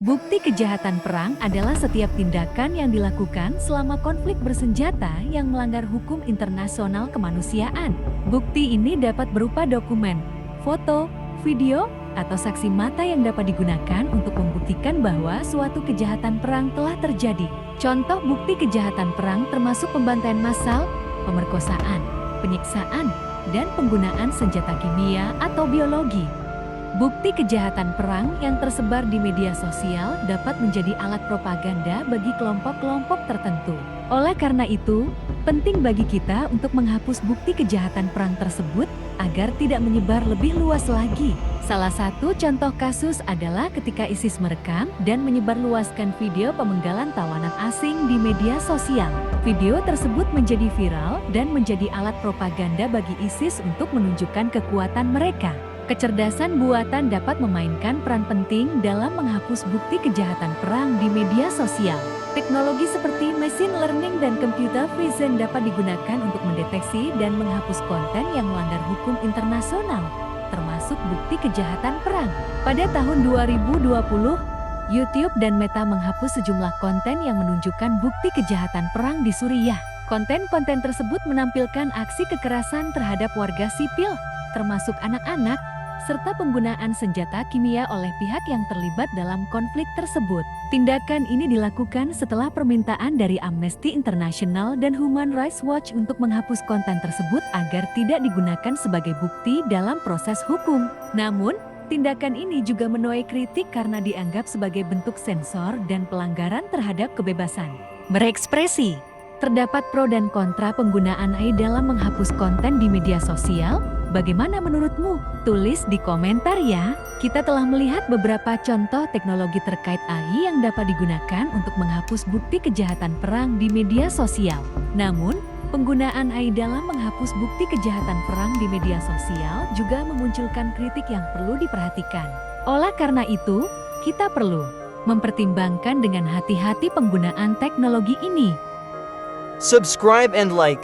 Bukti kejahatan perang adalah setiap tindakan yang dilakukan selama konflik bersenjata yang melanggar hukum internasional kemanusiaan. Bukti ini dapat berupa dokumen, foto, video, atau saksi mata yang dapat digunakan untuk membuktikan bahwa suatu kejahatan perang telah terjadi. Contoh bukti kejahatan perang termasuk pembantaian massal, pemerkosaan, penyiksaan, dan penggunaan senjata kimia atau biologi. Bukti kejahatan perang yang tersebar di media sosial dapat menjadi alat propaganda bagi kelompok-kelompok tertentu. Oleh karena itu, penting bagi kita untuk menghapus bukti kejahatan perang tersebut agar tidak menyebar lebih luas lagi. Salah satu contoh kasus adalah ketika ISIS merekam dan menyebarluaskan video pemenggalan tawanan asing di media sosial. Video tersebut menjadi viral dan menjadi alat propaganda bagi ISIS untuk menunjukkan kekuatan mereka. Kecerdasan buatan dapat memainkan peran penting dalam menghapus bukti kejahatan perang di media sosial. Teknologi seperti machine learning dan computer vision dapat digunakan untuk mendeteksi dan menghapus konten yang melanggar hukum internasional, termasuk bukti kejahatan perang. Pada tahun 2020, YouTube dan Meta menghapus sejumlah konten yang menunjukkan bukti kejahatan perang di Suriah. Konten-konten tersebut menampilkan aksi kekerasan terhadap warga sipil, termasuk anak-anak, serta penggunaan senjata kimia oleh pihak yang terlibat dalam konflik tersebut. Tindakan ini dilakukan setelah permintaan dari Amnesty International dan Human Rights Watch untuk menghapus konten tersebut agar tidak digunakan sebagai bukti dalam proses hukum. Namun, tindakan ini juga menuai kritik karena dianggap sebagai bentuk sensor dan pelanggaran terhadap kebebasan berekspresi. Terdapat pro dan kontra penggunaan AI dalam menghapus konten di media sosial. Bagaimana menurutmu? Tulis di komentar ya. Kita telah melihat beberapa contoh teknologi terkait AI yang dapat digunakan untuk menghapus bukti kejahatan perang di media sosial. Namun, penggunaan AI dalam menghapus bukti kejahatan perang di media sosial juga memunculkan kritik yang perlu diperhatikan. Oleh karena itu, kita perlu mempertimbangkan dengan hati-hati penggunaan teknologi ini. Subscribe and like.